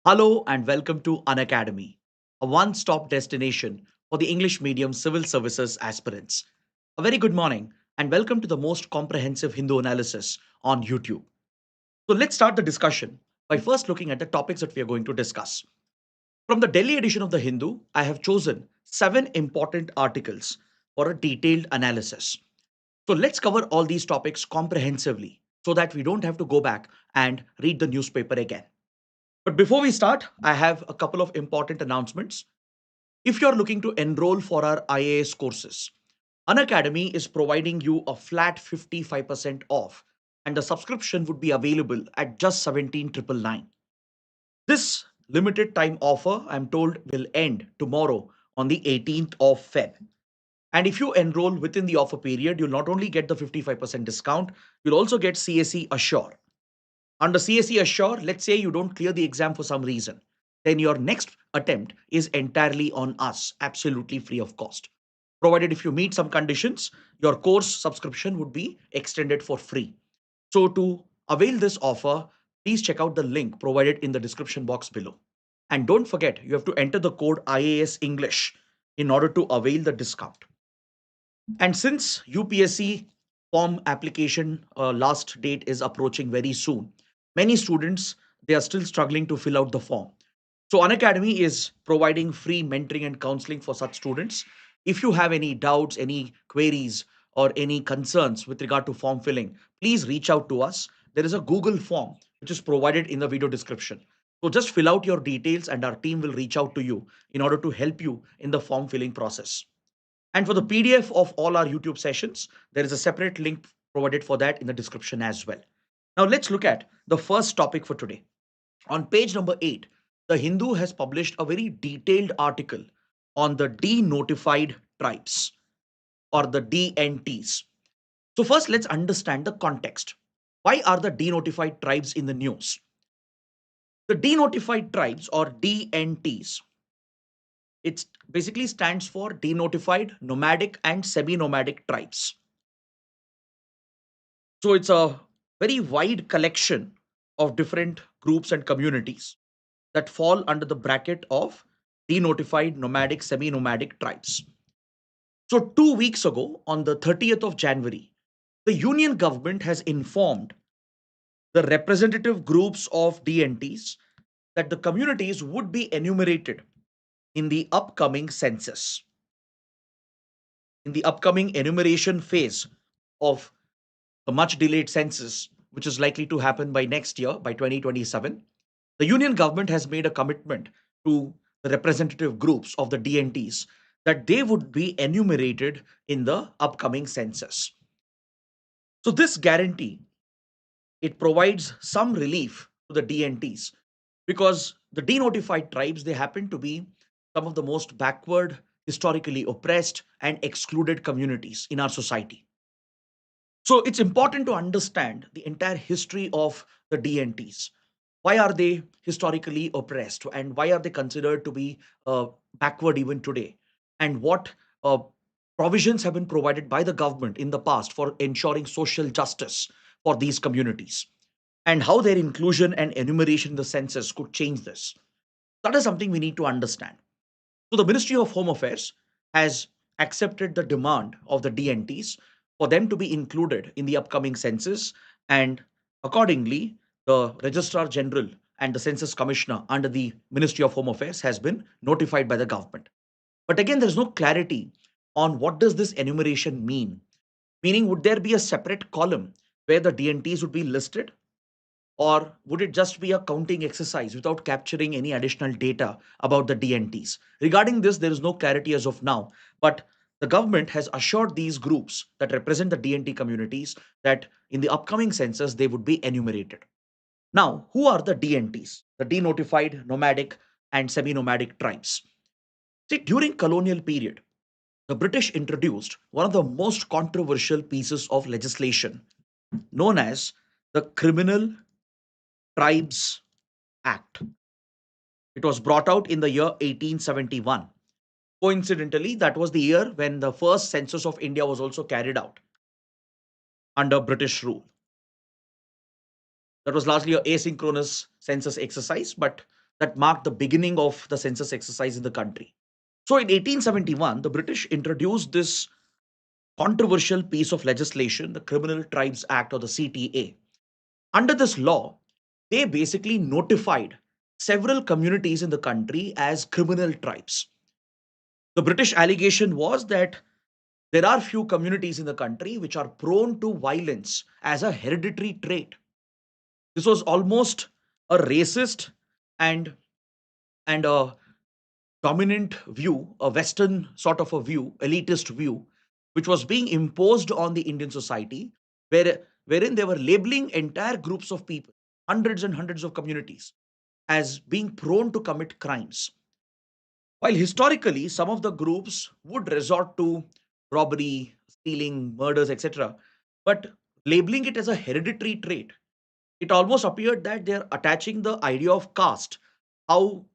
Hello and welcome to Unacademy, a one-stop destination for the English medium civil services aspirants. A very good morning and welcome to the most comprehensive Hindu analysis on YouTube. So let's start the discussion by first looking at the topics that we are going to discuss. From the Delhi edition of the Hindu, I have chosen 7 important articles for a detailed analysis. So let's cover all these topics comprehensively so that we don't have to go back and read the newspaper again. But before we start, I have a couple of important announcements. If you're looking to enroll for our IAS courses, Unacademy is providing you a flat 55% off, and the subscription would be available at just 17,999. This limited time offer, I'm told, will end tomorrow on the 18th of Feb. And if you enroll within the offer period, you'll not only get the 55% discount, you'll also get CSE Assure. Under CSE Assure, let's say you don't clear the exam for some reason, then your next attempt is entirely on us, absolutely free of cost. Provided if you meet some conditions, your course subscription would be extended for free. So to avail this offer, please check out the link provided in the description box below. And don't forget, you have to enter the code IAS English in order to avail the discount. And since UPSC form application last date is approaching very soon, many students they are still struggling to fill out the form. So Unacademy is providing free mentoring and counseling for such students. If you have any doubts, any queries, or any concerns with regard to form filling, please reach out to us. There is a Google form which is provided in the video description. So just fill out your details and our team will reach out to you in order to help you in the form filling process. And for the PDF of all our YouTube sessions, there is a separate link provided for that in the description as well. Now let's look at the first topic for today. On page number 8, the Hindu has published a very detailed article on the denotified tribes or the DNTs. So first let's understand the context. Why are the denotified tribes in the news? The denotified tribes or DNTs, it basically stands for denotified, nomadic, and semi-nomadic tribes. So it's a very wide collection of different groups and communities that fall under the bracket of denotified, nomadic, semi-nomadic tribes. So 2 weeks ago, on the 30th of January, the Union government has informed the representative groups of DNTs that the communities would be enumerated in the upcoming census. In the upcoming enumeration phase of the much delayed census, which is likely to happen by next year, by 2027, the Union government has made a commitment to the representative groups of the DNTs that they would be enumerated in the upcoming census. So this guarantee, it provides some relief to the DNTs because the denotified tribes, they happen to be some of the most backward, historically oppressed and excluded communities in our society. So it's important to understand the entire history of the DNTs. Why are they historically oppressed and why are they considered to be backward even today? And what provisions have been provided by the government in the past for ensuring social justice for these communities? And how their inclusion and enumeration in the census could change this. That is something we need to understand. So the Ministry of Home Affairs has accepted the demand of the DNTs for them to be included in the upcoming census, and accordingly, the Registrar General and the Census Commissioner under the Ministry of Home Affairs has been notified by the government. But again, there's no clarity on what does this enumeration mean. Meaning, would there be a separate column where the DNTs would be listed, or would it just be a counting exercise without capturing any additional data about the DNTs? Regarding this, there is no clarity as of now, but the government has assured these groups that represent the DNT communities that in the upcoming census they would be enumerated. Now, who are the DNTs, the denotified, nomadic, and semi-nomadic tribes? See, during colonial period, the British introduced one of the most controversial pieces of legislation known as the Criminal Tribes Act. It was brought out in the year 1871. Coincidentally, that was the year when the first census of India was also carried out under British rule. That was largely a asynchronous census exercise, but that marked the beginning of the census exercise in the country. So in 1871, the British introduced this controversial piece of legislation, the Criminal Tribes Act or the CTA. Under this law, they basically notified several communities in the country as criminal tribes. The British allegation was that there are few communities in the country which are prone to violence as a hereditary trait. This was almost a racist and a dominant view, a Western sort of a view, elitist view, which was being imposed on the Indian society, wherein they were labeling entire groups of people, hundreds and hundreds of communities, as being prone to commit crimes. While historically, some of the groups would resort to robbery, stealing, murders, etc., but labeling it as a hereditary trait, it almost appeared that they're attaching the idea of caste, how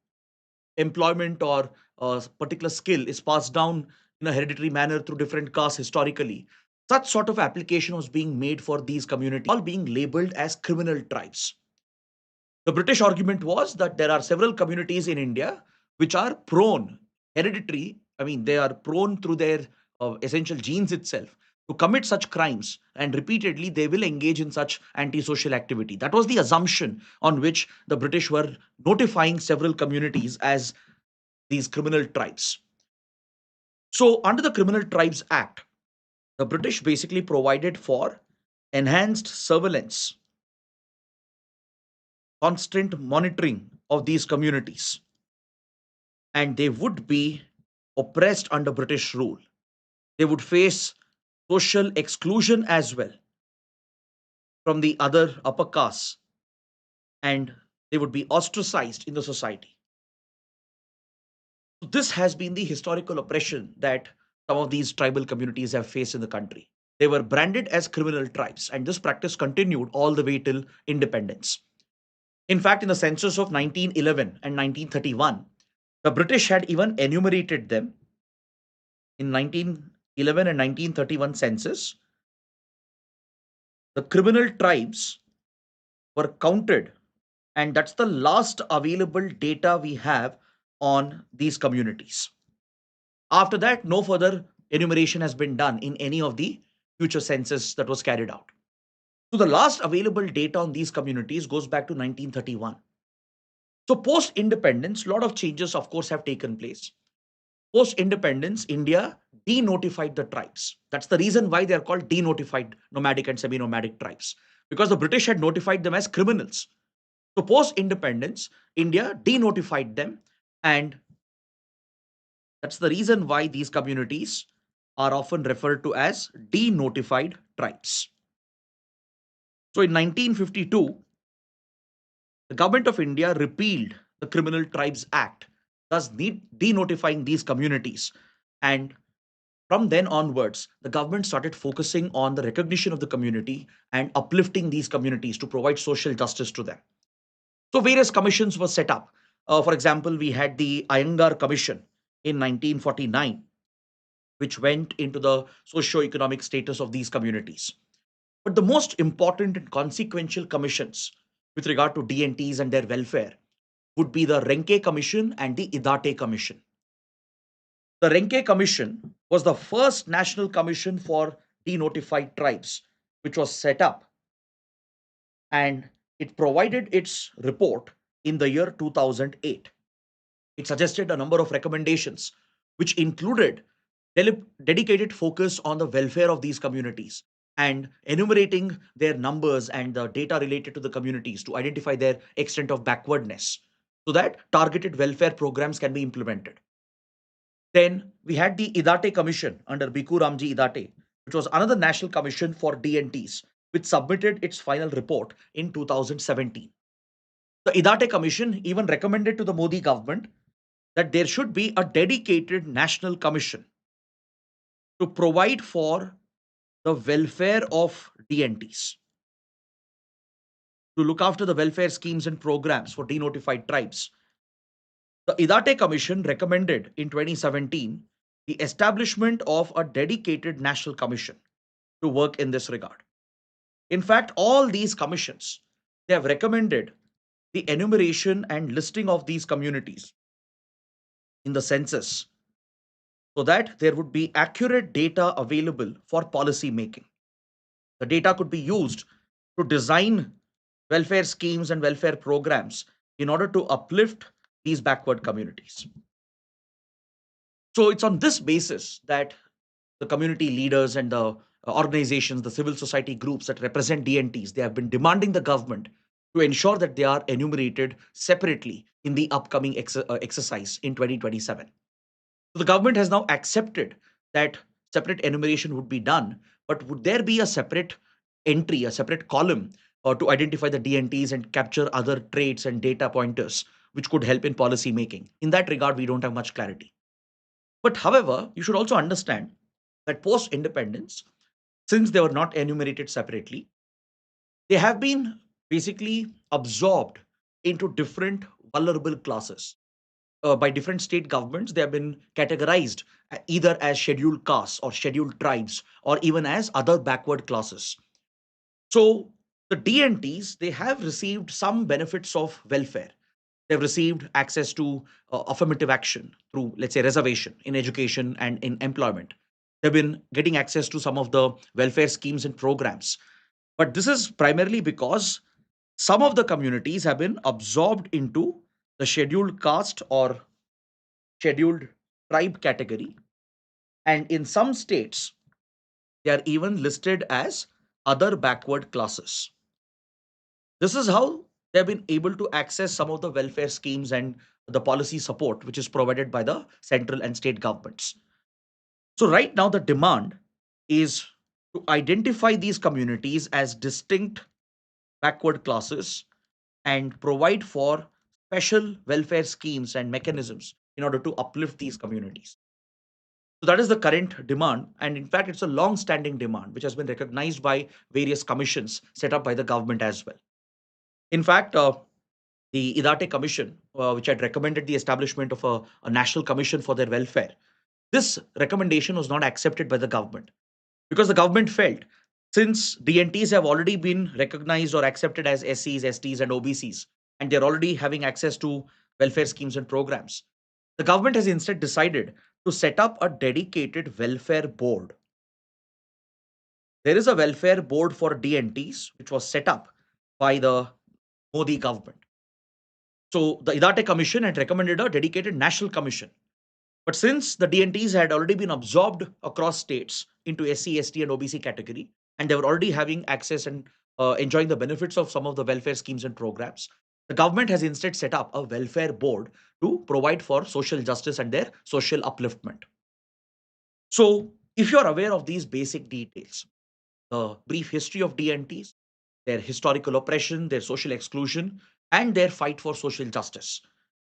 employment or a particular skill is passed down in a hereditary manner through different castes historically. Such sort of application was being made for these communities, all being labeled as criminal tribes. The British argument was that there are several communities in India which are prone, hereditary, I mean, they are prone through their essential genes itself to commit such crimes, and repeatedly they will engage in such antisocial activity. That was the assumption on which the British were notifying several communities as these criminal tribes. So, under the Criminal Tribes Act, the British basically provided for enhanced surveillance, constant monitoring of these communities, and they would be oppressed under British rule. They would face social exclusion as well from the other upper castes, and they would be ostracized in the society. This has been the historical oppression that some of these tribal communities have faced in the country. They were branded as criminal tribes, and this practice continued all the way till independence. In fact, in the census of 1911 and 1931, the British had even enumerated them in 1911 and 1931 census. The criminal tribes were counted, and that's the last available data we have on these communities. After that, no further enumeration has been done in any of the future census that was carried out. So the last available data on these communities goes back to 1931. So post independence, a lot of changes, of course, have taken place. Post independence, India denotified the tribes. That's the reason why they are called denotified nomadic and semi nomadic tribes, because the British had notified them as criminals. So post independence, India denotified them, and that's the reason why these communities are often referred to as denotified tribes. So in 1952, the government of India repealed the Criminal Tribes Act, thus denotifying these communities. And from then onwards, the government started focusing on the recognition of the community and uplifting these communities to provide social justice to them. So various commissions were set up. For example, we had the Iyengar Commission in 1949, which went into the socio-economic status of these communities. But the most important and consequential commissions with regard to DNTs and their welfare would be the Renke Commission and the Idate Commission. The Renke Commission was the first national commission for denotified tribes, which was set up, and it provided its report in the year 2008. It suggested a number of recommendations, which included dedicated focus on the welfare of these communities and enumerating their numbers and the data related to the communities to identify their extent of backwardness so that targeted welfare programs can be implemented. Then we had the Idate Commission under Bhikkhu Ramji Idate, which was another national commission for DNTs, which submitted its final report in 2017. The Idate Commission even recommended to the Modi government that there should be a dedicated national commission to provide for the welfare of DNTs, to look after the welfare schemes and programs for denotified tribes. The Idate Commission recommended in 2017 the establishment of a dedicated national commission to work in this regard. In fact, all these commissions, they have recommended the enumeration and listing of these communities in the census so that there would be accurate data available for policy making. The data could be used to design welfare schemes and welfare programs in order to uplift these backward communities. So it's on this basis that the community leaders and the organizations, the civil society groups that represent DNTs, they have been demanding the government to ensure that they are enumerated separately in the upcoming exercise in 2027. So the government has now accepted that separate enumeration would be done, but would there be a separate entry, a separate column to identify the DNTs and capture other traits and data pointers which could help in policy making? In that regard, we don't have much clarity. But however, you should also understand that post independence, since they were not enumerated separately, they have been basically absorbed into different vulnerable classes. By different state governments, they have been categorized either as scheduled castes or scheduled tribes or even as other backward classes. So the DNTs, they have received some benefits of welfare. They've received access to affirmative action through, let's say, reservation in education and in employment. They've been getting access to some of the welfare schemes and programs. But this is primarily because some of the communities have been absorbed into the scheduled caste or scheduled tribe category. And in some states, they are even listed as other backward classes. This is how they've been able to access some of the welfare schemes and the policy support which is provided by the central and state governments. So, right now, the demand is to identify these communities as distinct backward classes and provide for special welfare schemes and mechanisms in order to uplift these communities. So that is the current demand. And in fact, it's a long standing demand which has been recognized by various commissions set up by the government as well. In fact, the Idate Commission, which had recommended the establishment of a national commission for their welfare, this recommendation was not accepted by the government because the government felt since DNTs have already been recognized or accepted as SCs, STs, and OBCs, and they're already having access to welfare schemes and programs, the government has instead decided to set up a dedicated welfare board. There is a welfare board for DNTs, which was set up by the Modi government. So the Idate Commission had recommended a dedicated national commission. But since the DNTs had already been absorbed across states into SC, ST, and OBC category, and they were already having access and enjoying the benefits of some of the welfare schemes and programs, the government has instead set up a welfare board to provide for social justice and their social upliftment. So, if you're aware of these basic details, the brief history of DNTs, their historical oppression, their social exclusion, and their fight for social justice,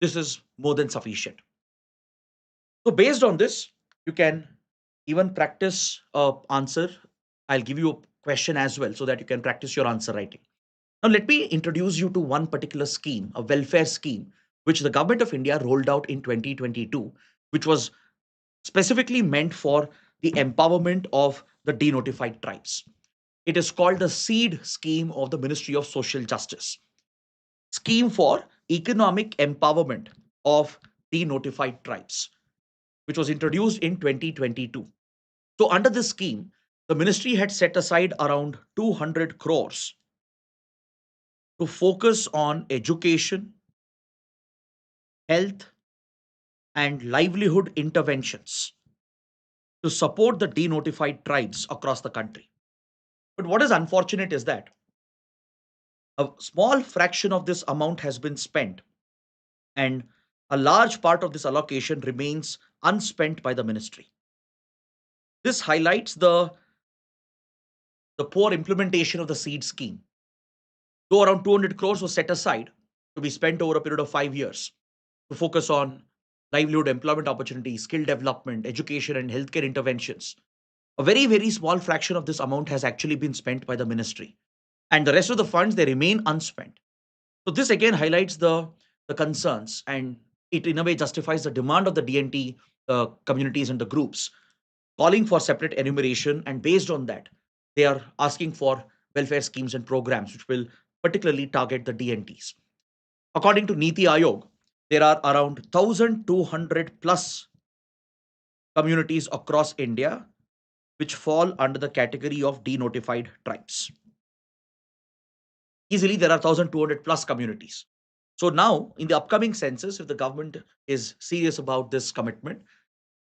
this is more than sufficient. So, based on this, you can even practice a answer. I'll give you a question as well so that you can practice your answer writing. Now, let me introduce you to one particular scheme, a welfare scheme, which the government of India rolled out in 2022, which was specifically meant for the empowerment of the denotified tribes. It is called the SEED scheme of the Ministry of Social Justice, Scheme for Economic Empowerment of Denotified Tribes, which was introduced in 2022. So, under this scheme, the ministry had set aside around 200 crores to focus on education, health, and livelihood interventions to support the denotified tribes across the country. But what is unfortunate is that a small fraction of this amount has been spent, and a large part of this allocation remains unspent by the ministry. This highlights the poor implementation of the seed scheme. Though around 200 crores was set aside to be spent over a period of 5 years to focus on livelihood, employment opportunities, skill development, education, and healthcare interventions, a very, very small fraction of this amount has actually been spent by the ministry. And the rest of the funds, they remain unspent. So this again highlights the concerns, and it in a way justifies the demand of the DNT communities and the groups calling for separate enumeration, and based on that, they are asking for welfare schemes and programs which will particularly target the DNTs. According to Niti Aayog, there are around 1,200 plus communities across India which fall under the category of denotified tribes. Easily, there are 1,200 plus communities. So now, in the upcoming census, if the government is serious about this commitment,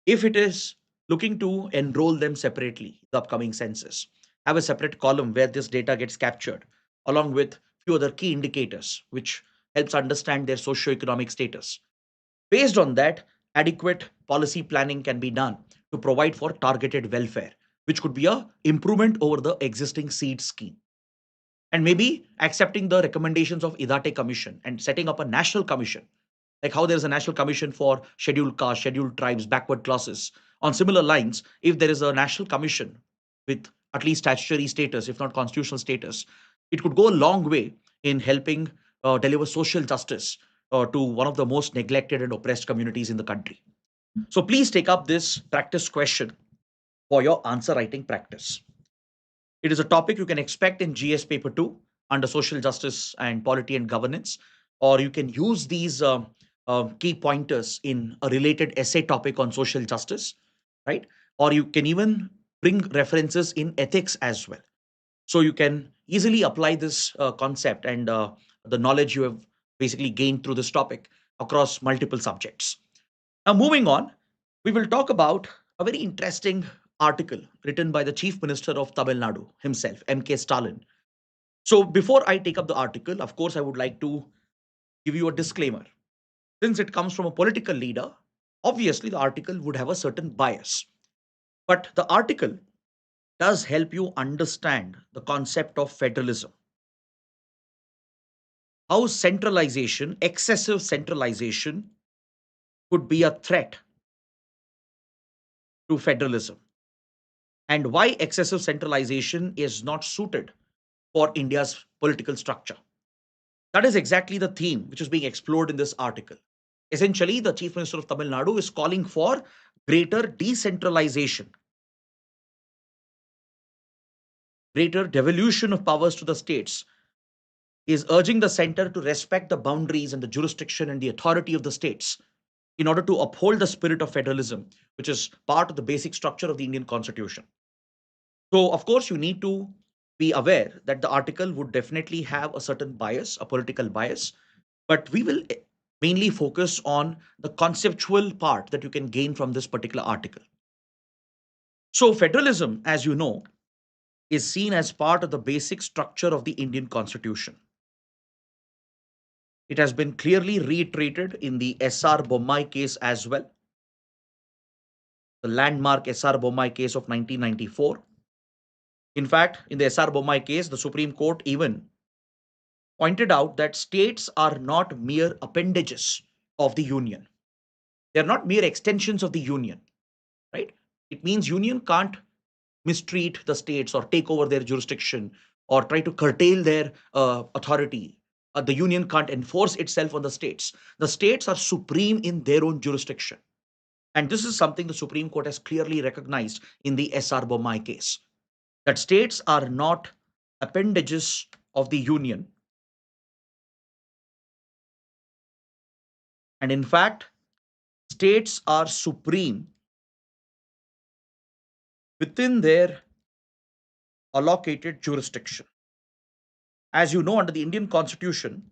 if it is looking to enroll them separately, the upcoming census, have a separate column where this data gets captured, along with few other key indicators, which helps understand their socioeconomic status. Based on that, adequate policy planning can be done to provide for targeted welfare, which could be a improvement over the existing seed scheme. And maybe accepting the recommendations of Idate Commission and setting up a national commission, like how there's a national commission for scheduled castes, scheduled tribes, backward classes. On similar lines, if there is a national commission with at least statutory status, if not constitutional status, it could go a long way in helping deliver social justice to one of the most neglected and oppressed communities in the country. So please take up this practice question for your answer writing practice. It is a topic you can expect in GS paper 2 under social justice and polity and governance, or you can use these key pointers in a related essay topic on social justice, right? Or you can even bring references in ethics as well. So you can easily apply this concept and the knowledge you have basically gained through this topic across multiple subjects. Now, moving on, we will talk about a very interesting article written by the Chief Minister of Tamil Nadu himself, M.K. Stalin. So, before I take up the article, of course, I would like to give you a disclaimer. Since it comes from a political leader, obviously the article would have a certain bias. But the article does help you understand the concept of federalism, how centralization, excessive centralization, could be a threat to federalism, and why excessive centralization is not suited for India's political structure. That is exactly the theme which is being explored in this article. Essentially, the Chief Minister of Tamil Nadu is calling for greater decentralization, greater devolution of powers to the states. He is urging the center to respect the boundaries and the jurisdiction and the authority of the states in order to uphold the spirit of federalism, which is part of the basic structure of the Indian Constitution. So, of course, you need to be aware that the article would definitely have a certain bias, a political bias, but we will mainly focus on the conceptual part that you can gain from this particular article. So, federalism, as you know, is seen as part of the basic structure of the Indian Constitution. It has been clearly reiterated in the SR Bommai case as well, the landmark SR Bommai case of 1994. In fact, in the SR Bommai case, the Supreme Court even pointed out that states are not mere appendages of the union. They're not mere extensions of the union, right? It means union can't mistreat the states or take over their jurisdiction or try to curtail their authority. The union can't enforce itself on the states. The states are supreme in their own jurisdiction. And this is something the Supreme Court has clearly recognized in the SR Bommai case, that states are not appendages of the union. And in fact, states are supreme within their allocated jurisdiction. As you know, under the Indian Constitution,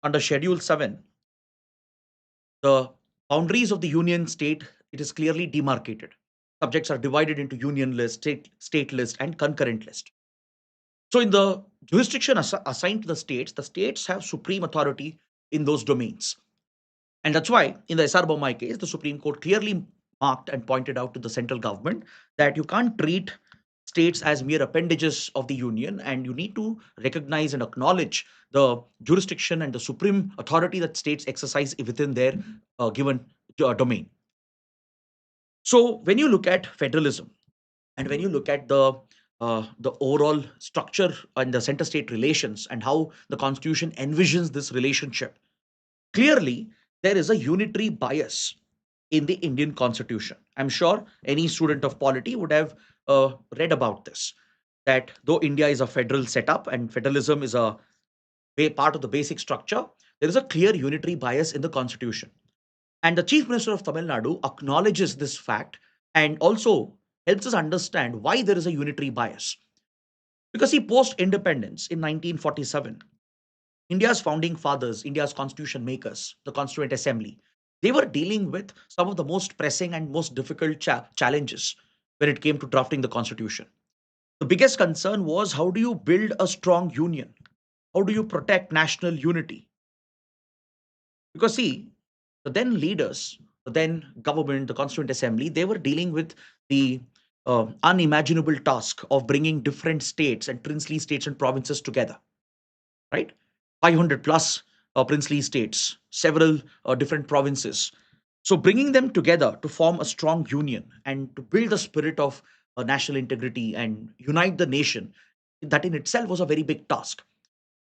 under Schedule 7, the boundaries of the union state, it is clearly demarcated. Subjects are divided into union list, state list, and concurrent list. So, in the jurisdiction assigned to the states have supreme authority in those domains. And that's why, in the SR Bommai case, the Supreme Court clearly marked and pointed out to the central government that you can't treat states as mere appendages of the union, and you need to recognize and acknowledge the jurisdiction and the supreme authority that states exercise within their given domain. So, when you look at federalism and when you look at the overall structure and the center state relations and how the constitution envisions this relationship, clearly there is a unitary bias in the Indian constitution. I'm sure any student of polity would have read about this, that though India is a federal setup and federalism is a part of the basic structure, there is a clear unitary bias in the constitution. And the Chief Minister of Tamil Nadu acknowledges this fact and also helps us understand why there is a unitary bias. Because he post independence in 1947, India's founding fathers, India's constitution makers, the Constituent Assembly, they were dealing with some of the most pressing and most difficult challenges when it came to drafting the constitution. The biggest concern was, how do you build a strong union? How do you protect national unity? Because, see, the then leaders, the then government, the Constituent Assembly, they were dealing with the unimaginable task of bringing different states and princely states and provinces together, right? 500 plus princely states, several different provinces. So, bringing them together to form a strong union and to build the spirit of national integrity and unite the nation, that in itself was a very big task,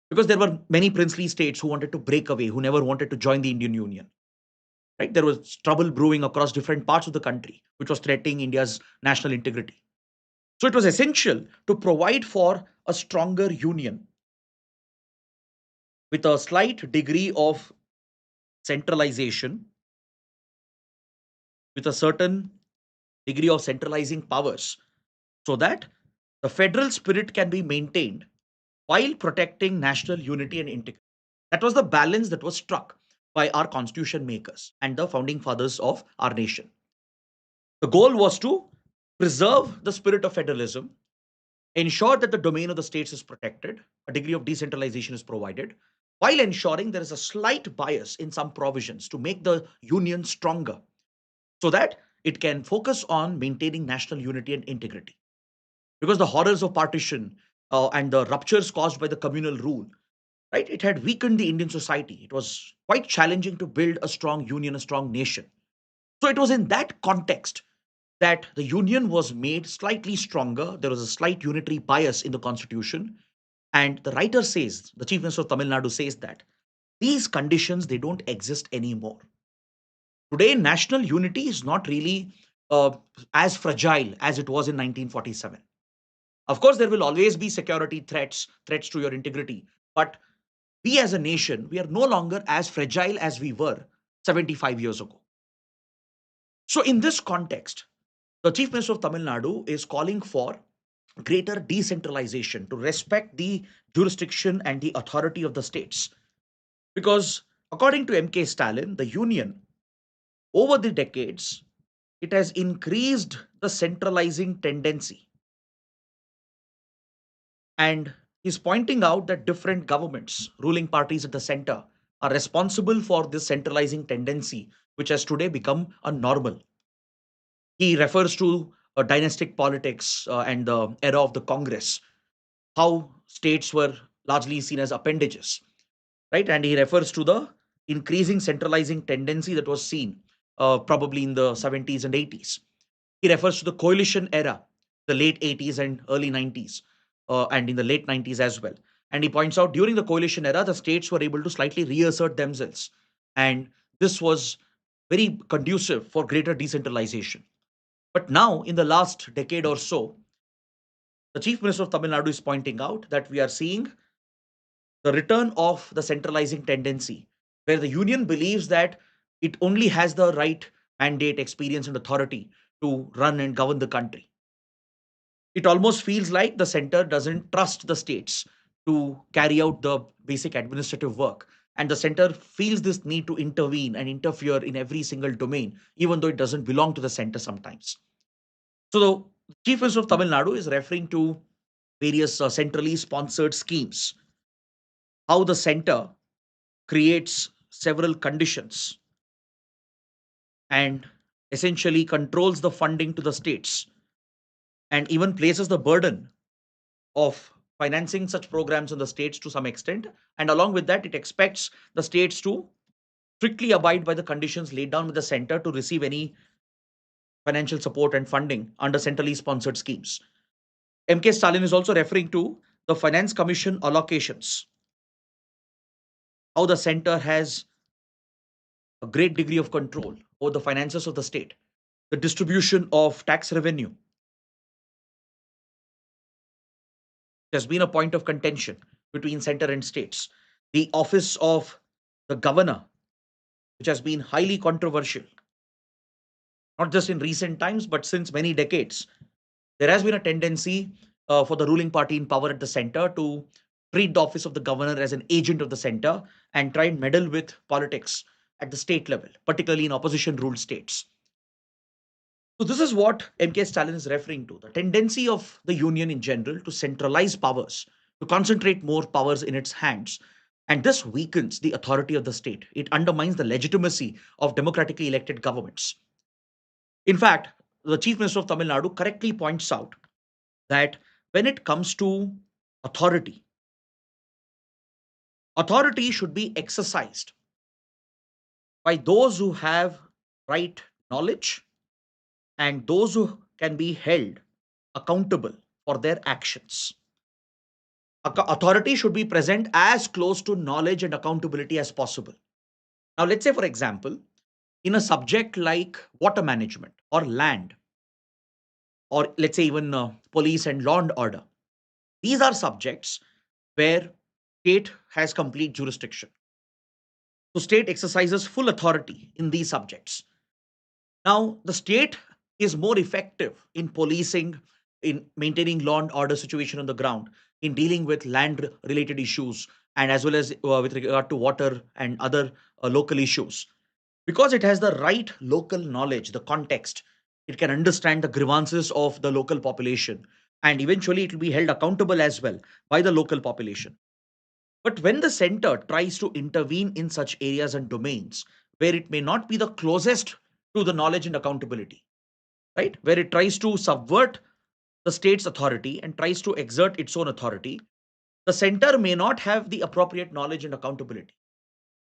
because there were many princely states who wanted to break away, who never wanted to join the Indian Union. Right? There was trouble brewing across different parts of the country, which was threatening India's national integrity. So it was essential to provide for a stronger union with a slight degree of centralization, with a certain degree of centralizing powers, so that the federal spirit can be maintained while protecting national unity and integrity. That was the balance that was struck by our constitution makers and the founding fathers of our nation. The goal was to preserve the spirit of federalism, ensure that the domain of the states is protected, a degree of decentralization is provided, while ensuring there is a slight bias in some provisions to make the union stronger so that it can focus on maintaining national unity and integrity. Because the horrors of partition and the ruptures caused by the communal rule, right, it had weakened the Indian society. It was quite challenging to build a strong union, a strong nation. So it was in that context that the union was made slightly stronger. There was a slight unitary bias in the constitution. And the writer says, the Chief Minister of Tamil Nadu says that these conditions, they don't exist anymore. Today, national unity is not really as fragile as it was in 1947. Of course, there will always be security threats, threats to your integrity. But we as a nation, we are no longer as fragile as we were 75 years ago. So, in this context, the Chief Minister of Tamil Nadu is calling for greater decentralization to respect the jurisdiction and the authority of the states. Because, according to MK Stalin, the union, over the decades, it has increased the centralizing tendency. And he's pointing out that different governments, ruling parties at the center, are responsible for this centralizing tendency, which has today become a normal. He refers to dynastic politics and the era of the Congress, how states were largely seen as appendages, right? And he refers to the increasing centralizing tendency that was seen probably in the 70s and 80s. He refers to the coalition era, the late 80s and early 90s, and in the late 90s as well. And he points out during the coalition era, the states were able to slightly reassert themselves. And this was very conducive for greater decentralization. But now, in the last decade or so, the Chief Minister of Tamil Nadu is pointing out that we are seeing the return of the centralizing tendency, where the union believes that it only has the right mandate, experience, and authority to run and govern the country. It almost feels like the center doesn't trust the states to carry out the basic administrative work. And the center feels this need to intervene and interfere in every single domain, even though it doesn't belong to the center sometimes. So the Chief Minister of Tamil Nadu is referring to various centrally sponsored schemes, how the center creates several conditions and essentially controls the funding to the states and even places the burden of financing such programs on the states to some extent. And along with that, it expects the states to strictly abide by the conditions laid down with the center to receive any financial support and funding under centrally sponsored schemes. MK Stalin is also referring to the Finance Commission allocations, how the center has a great degree of control over the finances of the state, the distribution of tax revenue has been a point of contention between center and states. The office of the governor, which has been highly controversial, not just in recent times, but since many decades. There has been a tendency for the ruling party in power at the center to treat the office of the governor as an agent of the center and try and meddle with politics at the state level, particularly in opposition ruled states. So, this is what MK Stalin is referring to, the tendency of the union in general to centralize powers, to concentrate more powers in its hands. And this weakens the authority of the state. It undermines the legitimacy of democratically elected governments. In fact, the Chief Minister of Tamil Nadu correctly points out that when it comes to authority, authority should be exercised by those who have right knowledge and those who can be held accountable for their actions. Authority should be present as close to knowledge and accountability as possible. Now, let's say, for example, in a subject like water management or land, or let's say even police and law and order, these are subjects where state has complete jurisdiction. So state exercises full authority in these subjects. Now, the state is more effective in policing, in maintaining law and order situation on the ground, in dealing with land related issues, and as well as with regard to water and other local issues. Because it has the right local knowledge, the context, it can understand the grievances of the local population, and eventually it will be held accountable as well by the local population. But when the center tries to intervene in such areas and domains where it may not be the closest to the knowledge and accountability, right? Where it tries to subvert the state's authority and tries to exert its own authority, the center may not have the appropriate knowledge and accountability.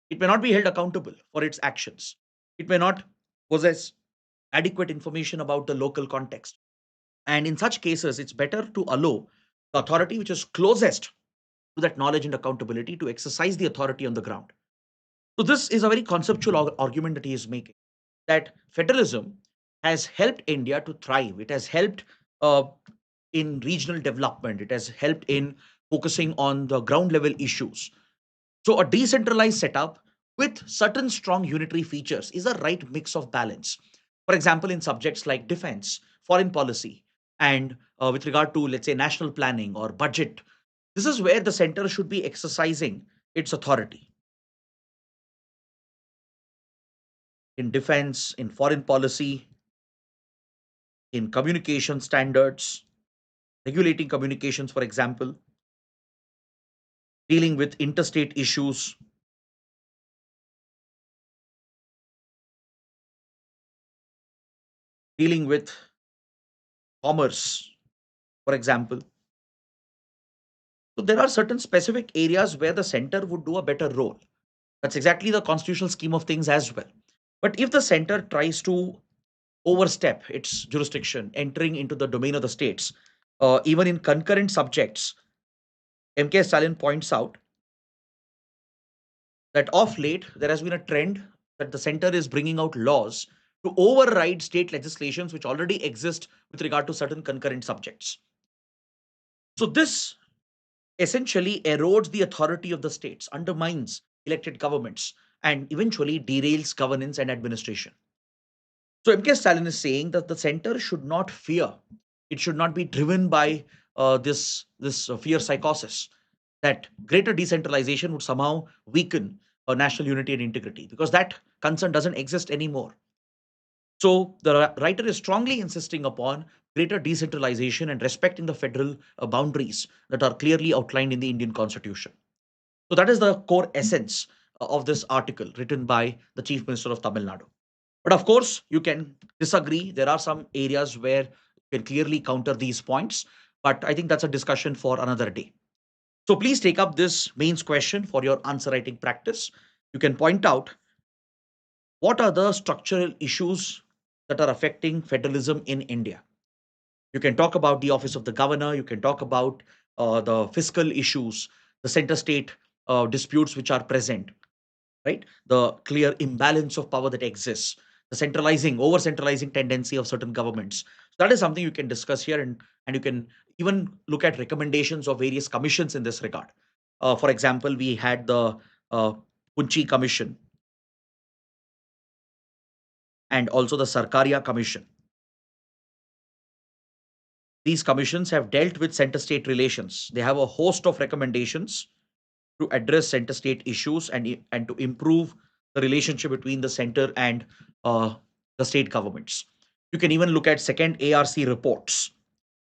It may not be held accountable for its actions. It may not possess adequate information about the local context. And in such cases, it's better to allow the authority which is closest to that knowledge and accountability to exercise the authority on the ground. So, this is a very conceptual argument that he is making, that federalism has helped India to thrive. It has helped uh, in regional development, it has helped in focusing on the ground level issues. So, a decentralized setup with certain strong unitary features is a right mix of balance. For example, in subjects like defense, foreign policy, and with regard to, let's say, national planning or budget, this is where the center should be exercising its authority. In defense, in foreign policy, in communication standards, regulating communications, for example, dealing with interstate issues, dealing with commerce, for example. So there are certain specific areas where the center would do a better role. That's exactly the constitutional scheme of things as well. But if the center tries to overstep its jurisdiction, entering into the domain of the states, even in concurrent subjects, MK Stalin points out that of late there has been a trend that the center is bringing out laws to override state legislations which already exist with regard to certain concurrent subjects. So this essentially erodes the authority of the states, undermines elected governments, and eventually derails governance and administration. So MK Stalin is saying that the center should not fear. It should not be driven by this fear psychosis that greater decentralization would somehow weaken national unity and integrity, because that concern doesn't exist anymore. So the writer is strongly insisting upon greater decentralization and respecting the federal boundaries that are clearly outlined in the Indian Constitution. So that is the core essence of this article written by the Chief Minister of Tamil Nadu. But of course, you can disagree. There are some areas where you can clearly counter these points. But I think that's a discussion for another day. So please take up this mains question for your answer writing practice. You can point out what are the structural issues that are affecting federalism in India. You can talk about the office of the governor. You can talk about the fiscal issues, the center state disputes which are present, right? The clear imbalance of power that exists, the centralizing, over centralizing tendency of certain governments. So that is something you can discuss here, and you can even look at recommendations of various commissions in this regard. For example, we had the Punchi Commission and also the Sarkaria Commission. These commissions have dealt with center state relations. They have a host of recommendations to address center state issues and to improve the relationship between the center and uh, the state governments. You can even look at second ARC reports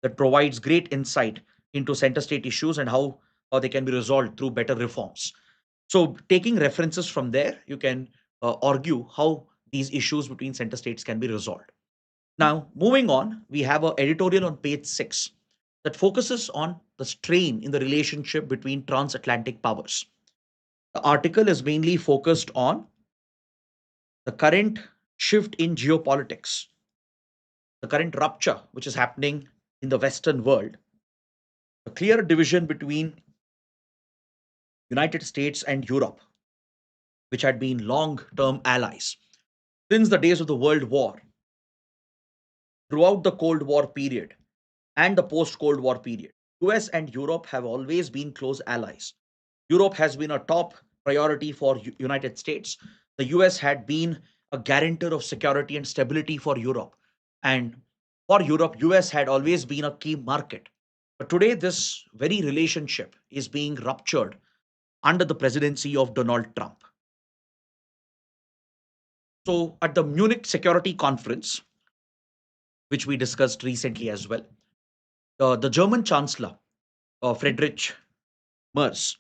that provides great insight into center state issues and how they can be resolved through better reforms. So, taking references from there, you can argue how these issues between center states can be resolved. Now, moving on, we have an editorial on page 6 that focuses on the strain in the relationship between transatlantic powers. The article is mainly focused on the current shift in geopolitics, the current rupture which is happening in the Western world, a clear division between United States and Europe, which had been long-term allies since the days of the World War, throughout the Cold War period and the post-Cold War period. US and Europe have always been close allies. Europe has been a top priority for United States. The US had been a guarantor of security and stability for Europe. And for Europe, US had always been a key market. But today, this very relationship is being ruptured under the presidency of Donald Trump. So, at the Munich Security Conference, which we discussed recently as well, the German Chancellor, Friedrich Merz,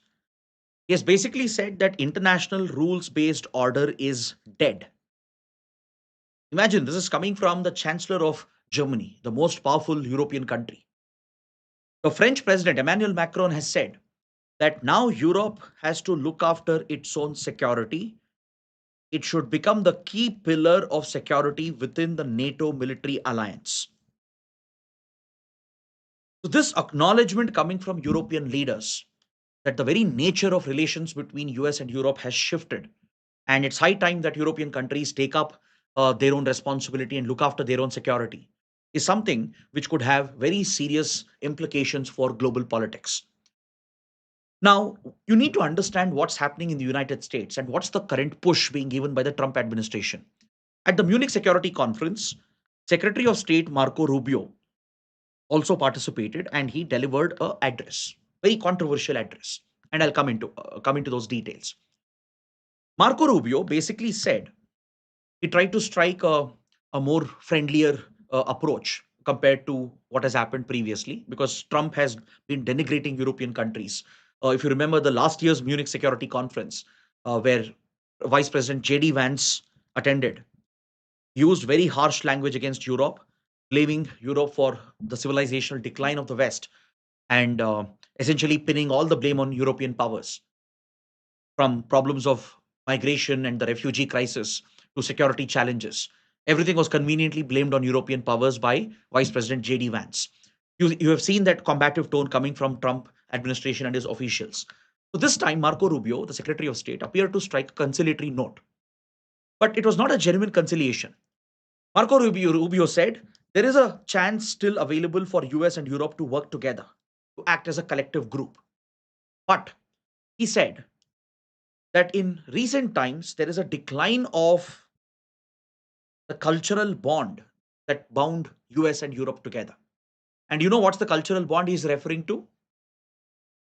he has basically said that international rules based order is dead. Imagine this is coming from the Chancellor of Germany, the most powerful European country. The French President Emmanuel Macron has said that now Europe has to look after its own security. It should become the key pillar of security within the NATO military alliance. So, this acknowledgement coming from European leaders that the very nature of relations between US and Europe has shifted. And it's high time that European countries take up their own responsibility and look after their own security, is something which could have very serious implications for global politics. Now, you need to understand what's happening in the United States and what's the current push being given by the Trump administration. At the Munich Security Conference, Secretary of State Marco Rubio also participated and he delivered a address, very controversial address. And I'll come into those details. Marco Rubio basically said he tried to strike a more friendlier approach compared to what has happened previously because Trump has been denigrating European countries. If you remember the last year's Munich Security Conference, where Vice President J.D. Vance attended, used very harsh language against Europe, blaming Europe for the civilizational decline of the West and essentially pinning all the blame on European powers from problems of migration and the refugee crisis to security challenges. Everything was conveniently blamed on European powers by Vice President J.D. Vance. You have seen that combative tone coming from Trump administration and his officials. So this time, Marco Rubio, the Secretary of State, appeared to strike a conciliatory note. But it was not a genuine conciliation. Marco Rubio said there is a chance still available for US and Europe to work together, to act as a collective group. But he said that in recent times there is a decline of the cultural bond that bound US and Europe together. And you know what's the cultural bond he's referring to?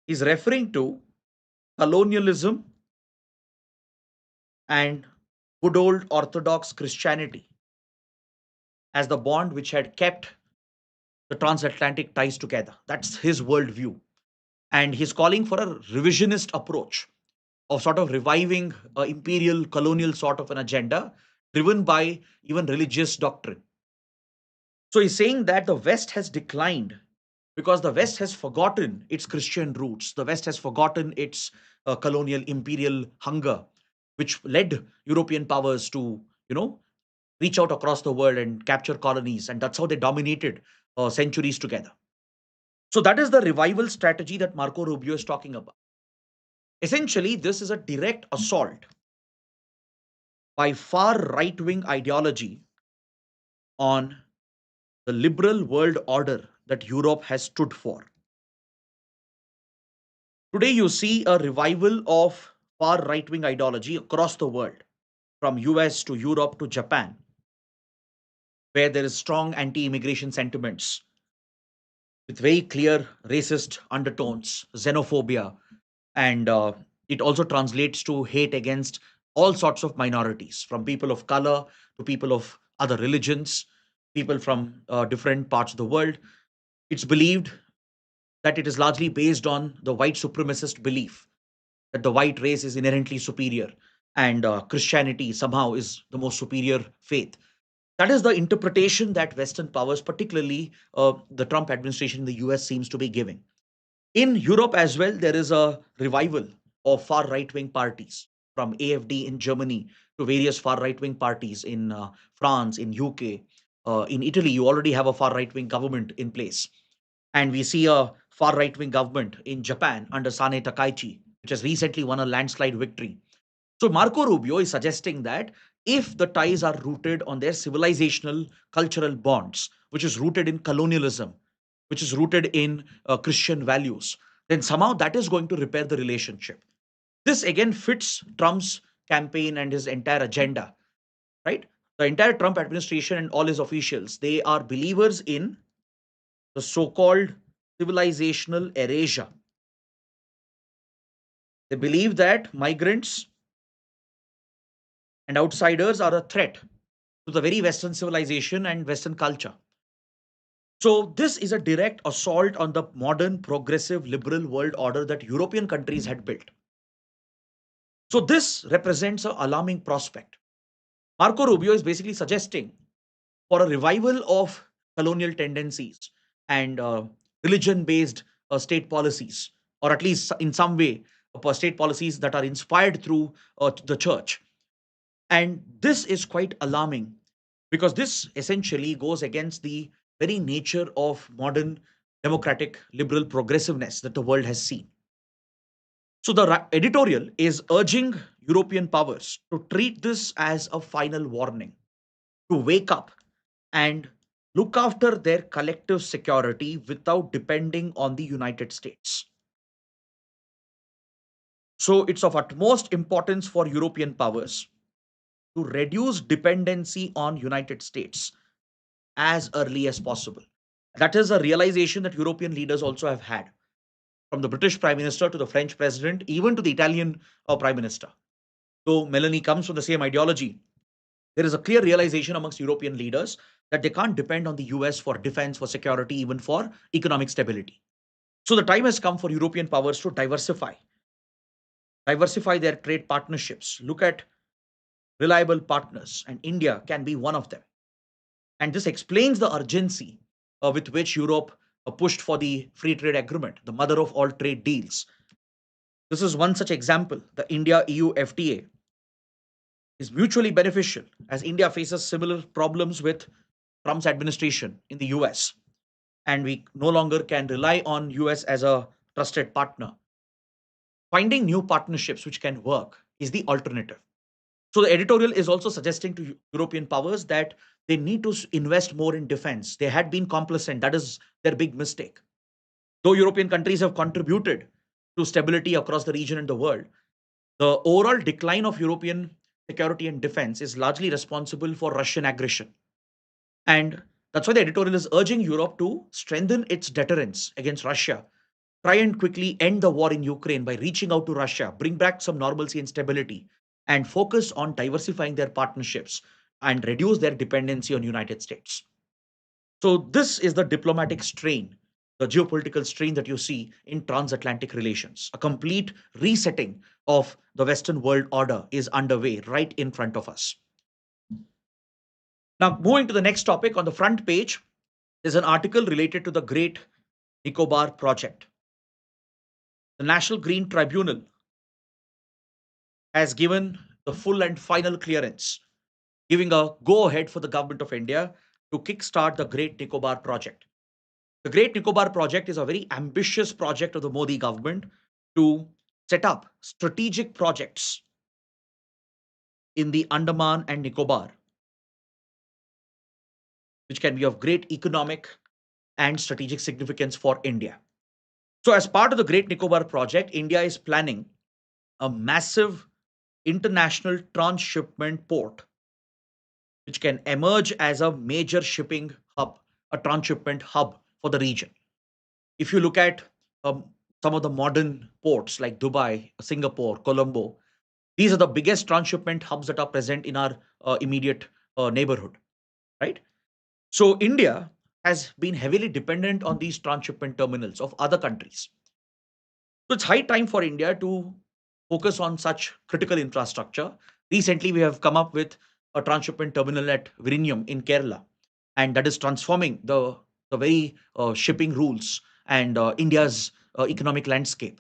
He's referring to colonialism and good old Orthodox Christianity as the bond which had kept the transatlantic ties together. That's his worldview. And he's calling for a revisionist approach of sort of reviving imperial colonial sort of an agenda driven by even religious doctrine. So he's saying that the West has declined because the West has forgotten its Christian roots. The West has forgotten its colonial imperial hunger, which led European powers to, you know, reach out across the world and capture colonies. And that's how they dominated centuries together. So that is the revival strategy that Marco Rubio is talking about. Essentially, this is a direct assault by far right wing ideology on the liberal world order that Europe has stood for. Today, you see a revival of far right wing ideology across the world, from US to Europe to Japan, where there is strong anti immigration sentiments with very clear racist undertones, xenophobia, and it also translates to hate against all sorts of minorities, from people of color to people of other religions, people from different parts of the world. It's believed that it is largely based on the white supremacist belief that the white race is inherently superior and Christianity somehow is the most superior faith. That is the interpretation that Western powers, particularly the Trump administration in the US, seems to be giving. In Europe as well, there is a revival of far right wing parties, from AFD in Germany to various far right wing parties in France, in UK. In Italy, you already have a far right wing government in place. And we see a far right wing government in Japan under Sane Takaichi, which has recently won a landslide victory. So Marco Rubio is suggesting that if the ties are rooted on their civilizational cultural bonds, which is rooted in colonialism, which is rooted in Christian values, then somehow that is going to repair the relationship. This again fits Trump's campaign and his entire agenda, right? The entire Trump administration and all his officials, they are believers in the so-called civilizational erasure. They believe that migrants and outsiders are a threat to the very Western civilization and Western culture. So, this is a direct assault on the modern, progressive, liberal world order that European countries had built. So, this represents an alarming prospect. Marco Rubio is basically suggesting for a revival of colonial tendencies and religion based state policies, or at least in some way, state policies that are inspired through the church. And this is quite alarming because this essentially goes against the very nature of modern democratic liberal progressiveness that the world has seen. So the editorial is urging European powers to treat this as a final warning, to wake up and look after their collective security without depending on the United States. So it's of utmost importance for European powers to reduce dependency on United States as early as possible. That is a realization that European leaders also have had, from the British Prime Minister to the French President, even to the Italian Prime Minister. Though Melanie comes from the same ideology, there is a clear realization amongst European leaders that they can't depend on the US for defense, for security, even for economic stability. So the time has come for European powers to diversify their trade partnerships, look at reliable partners, and India can be one of them. And this explains the urgency with which Europe pushed for the free trade agreement, the mother of all trade deals. This is one such example. The India EU FTA is mutually beneficial as India faces similar problems with Trump's administration in the US. And we no longer can rely on US as a trusted partner. Finding new partnerships which can work is the alternative. So the editorial is also suggesting to European powers that they need to invest more in defense. They had been complacent. That is their big mistake. Though European countries have contributed to stability across the region and the world, the overall decline of European security and defense is largely responsible for Russian aggression. And that's why the editorial is urging Europe to strengthen its deterrence against Russia, try and quickly end the war in Ukraine by reaching out to Russia, bring back some normalcy and stability, and focus on diversifying their partnerships and reduce their dependency on United States. So this is the diplomatic strain, the geopolitical strain that you see in transatlantic relations. A complete resetting of the Western world order is underway right in front of us. Now, moving to the next topic on the front page, there's an article related to the Great Nicobar Project. The National Green Tribunal has given the full and final clearance, giving a go ahead for the government of India to kickstart the Great Nicobar Project. The Great Nicobar Project is a very ambitious project of the Modi government to set up strategic projects in the Andaman and Nicobar, which can be of great economic and strategic significance for India. So, as part of the Great Nicobar Project, India is planning a massive international transshipment port, which can emerge as a major shipping hub, a transshipment hub for the region. If you look at um, some of the modern ports like Dubai, Singapore, Colombo, these are the biggest transshipment hubs that are present in our immediate neighborhood, right? So, India has been heavily dependent on these transshipment terminals of other countries. So it's high time for India to focus on such critical infrastructure. Recently, we have come up with a transshipment terminal at Virinyam in Kerala, and that is transforming the very shipping rules and India's economic landscape.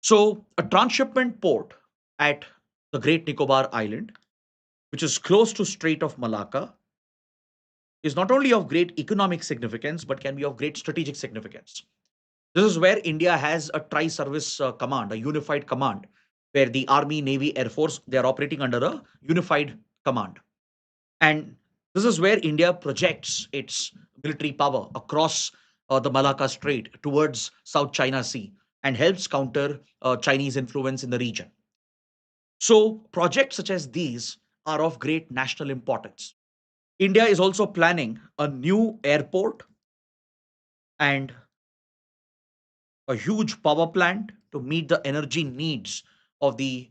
So, a transshipment port at the Great Nicobar Island, which is close to Strait of Malacca, is not only of great economic significance but can be of great strategic significance. This is where India has a tri-service command, a unified command, where the Army, Navy, Air Force, they are operating under a unified command. And this is where India projects its military power across the Malacca Strait towards South China Sea and helps counter Chinese influence in the region. So projects such as these are of great national importance. India is also planning a new airport and a huge power plant to meet the energy needs of the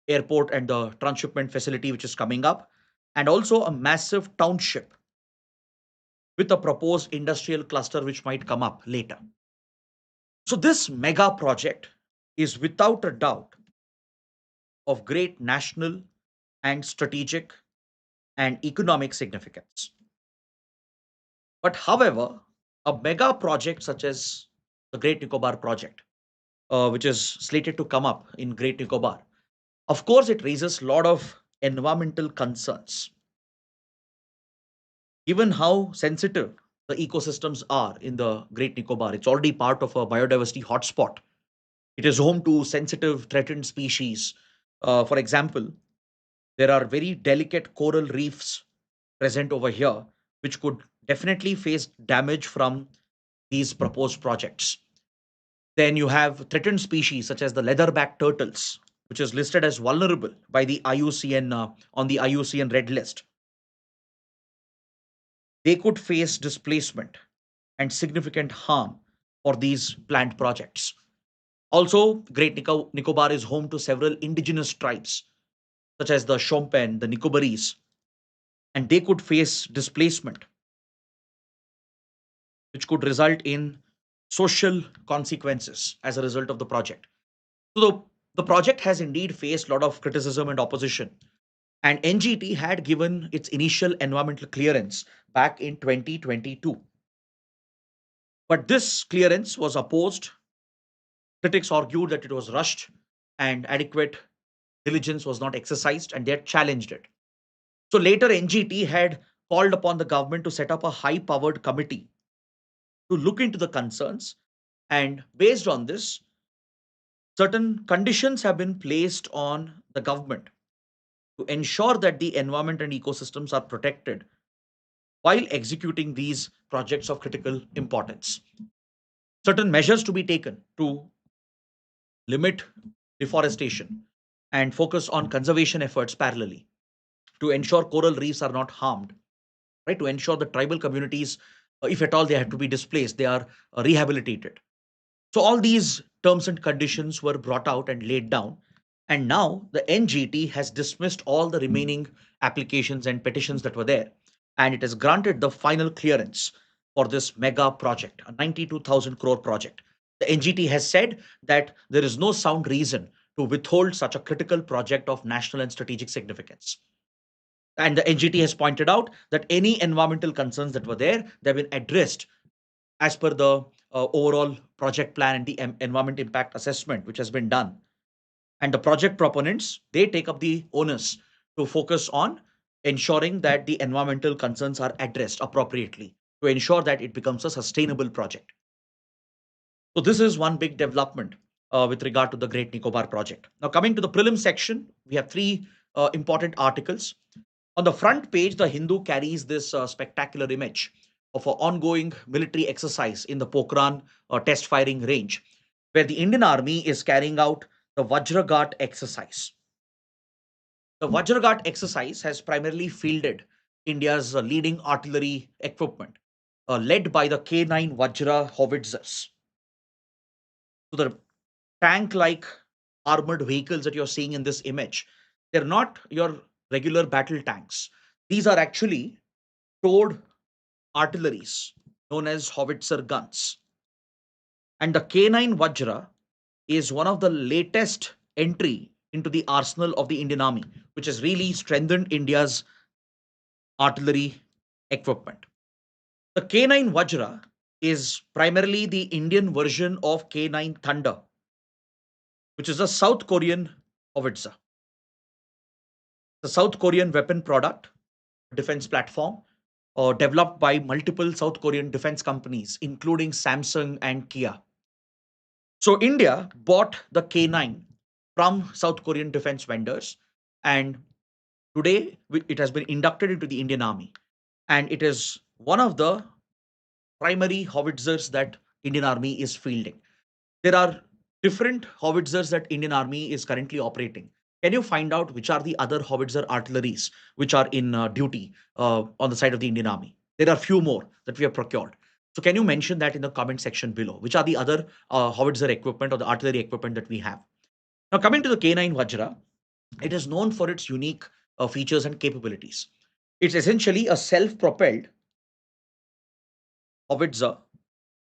airport and the transshipment facility which is coming up, and also a massive township with a proposed industrial cluster which might come up later. So, this mega project is without a doubt of great national and strategic and economic significance. But, however, a mega project such as the Great Nicobar project, which is slated to come up in Great Nicobar, of course, it raises a lot of environmental concerns. Given how sensitive the ecosystems are in the Great Nicobar, it's already part of a biodiversity hotspot. It is home to sensitive threatened species. For example, there are very delicate coral reefs present over here, which could definitely face damage from these proposed projects. Then you have threatened species such as the leatherback turtles, which is listed as vulnerable by the IUCN on the IUCN Red List. They could face displacement and significant harm for these planned projects. Also, Nicobar is home to several indigenous tribes, such as the Shompen, the Nicobarese, and they could face displacement, which could result in social consequences as a result of the project. So, the project has indeed faced a lot of criticism and opposition, and NGT had given its initial environmental clearance back in 2022. But this clearance was opposed. Critics argued that it was rushed and adequate diligence was not exercised, and they had challenged it. So later, NGT had called upon the government to set up a high powered committee to look into the concerns. And based on this, certain conditions have been placed on the government to ensure that the environment and ecosystems are protected while executing these projects of critical importance. Certain measures to be taken to limit deforestation and focus on conservation efforts parallelly to ensure coral reefs are not harmed, right? To ensure the tribal communities, if at all they have to be displaced, they are rehabilitated. So all these terms and conditions were brought out and laid down. And now the NGT has dismissed all the remaining applications and petitions that were there. And it has granted the final clearance for this mega project, a 92,000 crore project. The NGT has said that there is no sound reason to withhold such a critical project of national and strategic significance. And the NGT has pointed out that any environmental concerns that were there, they've been addressed as per the overall project plan and the environment impact assessment which has been done. And the project proponents, they take up the onus to focus on ensuring that the environmental concerns are addressed appropriately to ensure that it becomes a sustainable project. So this is one big development with regard to the Great Nicobar project. Now coming to the prelim section, we have three important articles. On the front page, the Hindu carries this spectacular image of an ongoing military exercise in the Pokhran test firing range, where the Indian Army is carrying out the Vajra exercise. The Vajra exercise has primarily fielded India's leading artillery equipment, led by the K9 Vajra Howitzers. So the tank-like armored vehicles that you're seeing in this image, they're not your regular battle tanks. These are actually towed artilleries known as howitzer guns. And the K9 Vajra is one of the latest entry into the arsenal of the Indian Army, which has really strengthened India's artillery equipment. The K9 Vajra is primarily the Indian version of K9 Thunder, which is a South Korean howitzer. The South Korean weapon product, defense platform, developed by multiple South Korean defense companies, including Samsung and Kia. So India bought the K9 from South Korean defense vendors, and today it has been inducted into the Indian Army, and it is one of the primary howitzers that Indian Army is fielding. There are different howitzers that Indian Army is currently operating. Can you find out which are the other howitzer artilleries which are in duty on the side of the Indian Army? There are few more that we have procured. So can you mention that in the comment section below? Which are the other howitzer equipment or the artillery equipment that we have? Now coming to the K9 Vajra, it is known for its unique features and capabilities. It's essentially a self-propelled howitzer.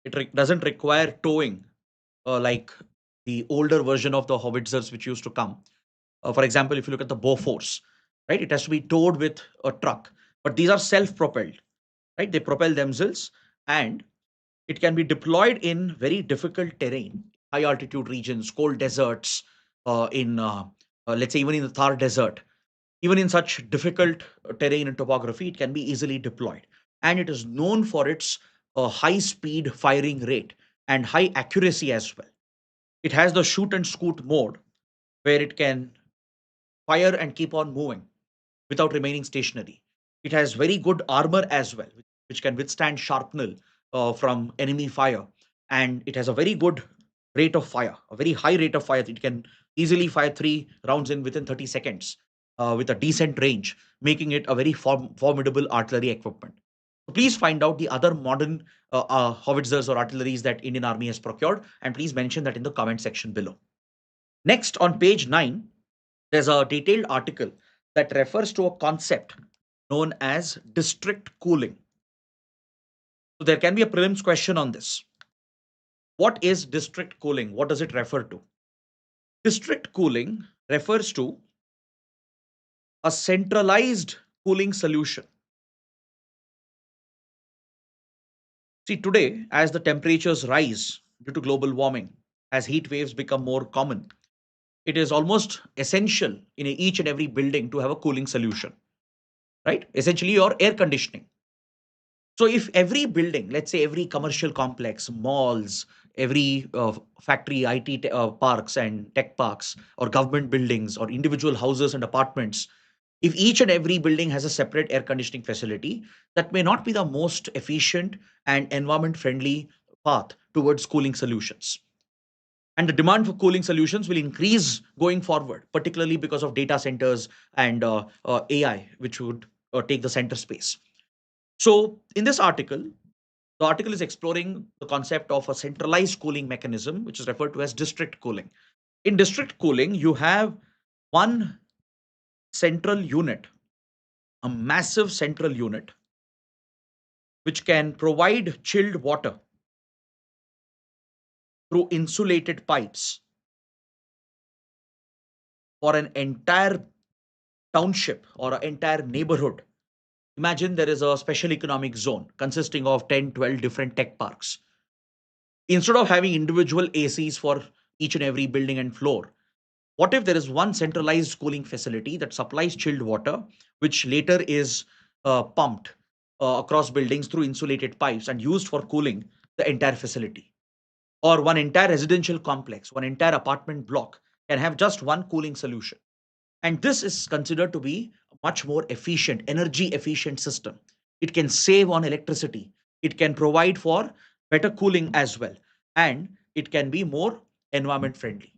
It doesn't require towing like the older version of the howitzers which used to come. For example, if you look at the Bofors, right, it has to be towed with a truck. But these are self-propelled, right? They propel themselves, and it can be deployed in very difficult terrain, high altitude regions, cold deserts, in let's say even in the Thar Desert. Even in such difficult terrain and topography, it can be easily deployed. And it is known for its high speed firing rate and high accuracy as well. It has the shoot and scoot mode where it can fire and keep on moving without remaining stationary. It has very good armor as well, which can withstand shrapnel from enemy fire. And it has a very good rate of fire, a very high rate of fire. It can easily fire 3 rounds in within 30 seconds with a decent range, making it a very formidable artillery equipment. So please find out the other modern howitzers or artilleries that Indian Army has procured, and please mention that in the comment section below. Next, on page 9, there's a detailed article that refers to a concept known as district cooling. So there can be a prelims question on this. What is district cooling? What does it refer to? District cooling refers to a centralized cooling solution. See, today, as the temperatures rise due to global warming, as heat waves become more common, it is almost essential in each and every building to have a cooling solution, right? Essentially, your air conditioning. So if every building, let's say every commercial complex, malls, every factory, IT parks and tech parks, or government buildings, or individual houses and apartments, if each and every building has a separate air conditioning facility, that may not be the most efficient and environment friendly path towards cooling solutions. And the demand for cooling solutions will increase going forward, particularly because of data centers and AI, which would take the center space. So, in this article, the article is exploring the concept of a centralized cooling mechanism, which is referred to as district cooling. In district cooling, you have one central unit, a massive central unit, which can provide chilled water through insulated pipes for an entire township or an entire neighborhood. Imagine there is a special economic zone consisting of 10, 12 different tech parks. Instead of having individual ACs for each and every building and floor, what if there is one centralized cooling facility that supplies chilled water, which later is pumped across buildings through insulated pipes and used for cooling the entire facility? Or one entire residential complex, one entire apartment block can have just one cooling solution. And this is considered to be a much more efficient, energy efficient system. It can save on electricity It can provide for better cooling as well, and it can be more environment friendly.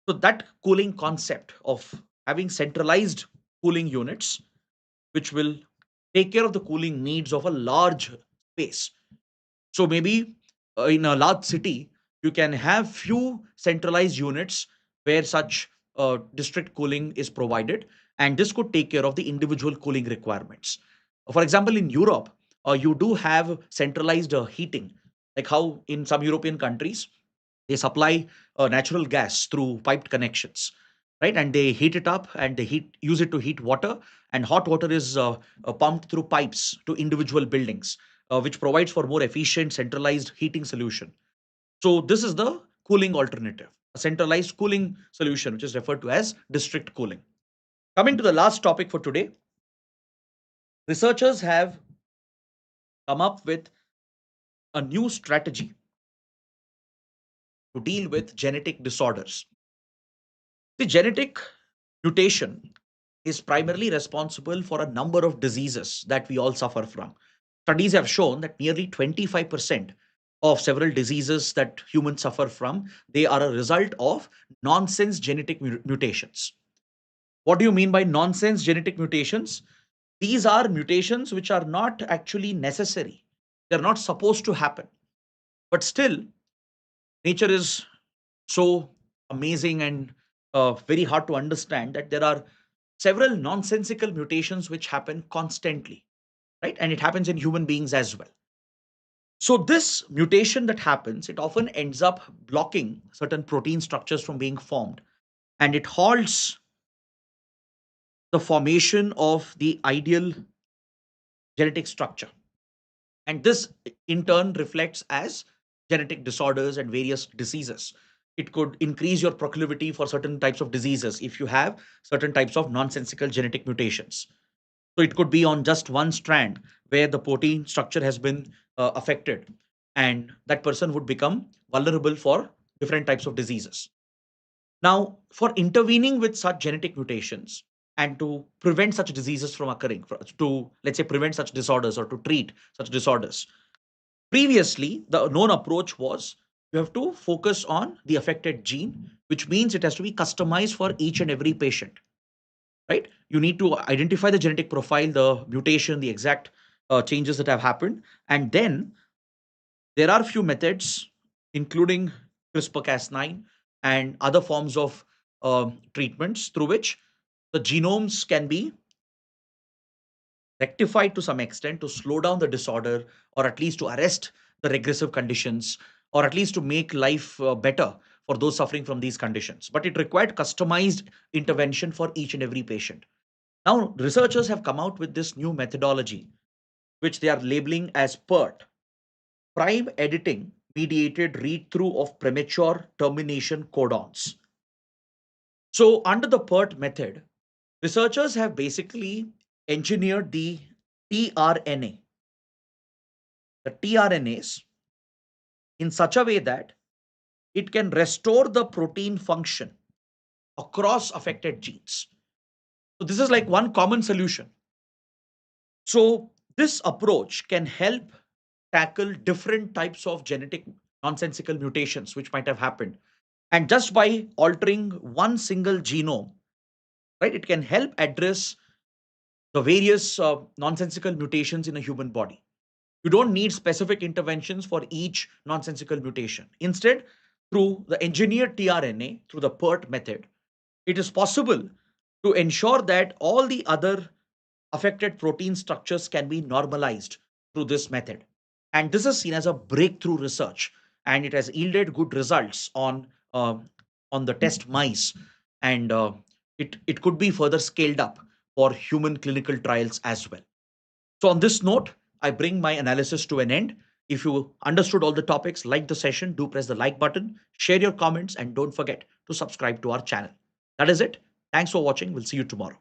So that cooling concept of having centralized cooling units, which will take care of the cooling needs of a large space. So maybe in a large city, you can have few centralized units where such district cooling is provided, and this could take care of the individual cooling requirements. For example, in Europe, you do have centralized heating, like how in some European countries they supply natural gas through piped connections, right? And they heat it up and they use it to heat water, and hot water is pumped through pipes to individual buildings, which provides for more efficient centralized heating solution. So this is the cooling alternative, a centralized cooling solution, which is referred to as district cooling. Coming to the last topic for today, researchers have come up with a new strategy to deal with genetic disorders. The genetic mutation is primarily responsible for a number of diseases that we all suffer from. Studies have shown that nearly 25% of several diseases that humans suffer from, they are a result of nonsense genetic mutations. What do you mean by nonsense genetic mutations? These are mutations which are not actually necessary. They're not supposed to happen. But still, nature is so amazing and very hard to understand that there are several nonsensical mutations which happen constantly, right? And it happens in human beings as well. So this mutation that happens, it often ends up blocking certain protein structures from being formed, and it halts the formation of the ideal genetic structure. And this in turn reflects as genetic disorders and various diseases. It could increase your proclivity for certain types of diseases if you have certain types of nonsensical genetic mutations. So it could be on just one strand where the protein structure has been affected, and that person would become vulnerable for different types of diseases. Now, for intervening with such genetic mutations and to prevent such diseases from occurring, to let's say prevent such disorders or to treat such disorders, previously the known approach was you have to focus on the affected gene, which means it has to be customized for each and every patient, right? You need to identify the genetic profile, the mutation, the exact changes that have happened, and then there are few methods, including CRISPR-Cas9 and other forms of treatments through which the genomes can be rectified to some extent to slow down the disorder, or at least to arrest the regressive conditions, or at least to make life better for those suffering from these conditions. But it required customized intervention for each and every patient. Now, researchers have come out with this new methodology, which they are labeling as PERT, prime editing mediated read through of premature termination codons. So, under the PERT method, researchers have basically engineered the tRNA, the tRNAs, in such a way that it can restore the protein function across affected genes. So, this is like one common solution. So, this approach can help tackle different types of genetic nonsensical mutations which might have happened. And just by altering one single genome, right, it can help address the various nonsensical mutations in a human body. You don't need specific interventions for each nonsensical mutation. Instead, through the engineered tRNA, through the PERT method, it is possible to ensure that all the other affected protein structures can be normalized through this method. And this is seen as a breakthrough research, and it has yielded good results on the test mice, and it could be further scaled up for human clinical trials as well. So, on this note, I bring my analysis to an end. If you understood all the topics, like the session, do press the like button, share your comments, and don't forget to subscribe to our channel. That is it. Thanks for watching. We'll see you tomorrow.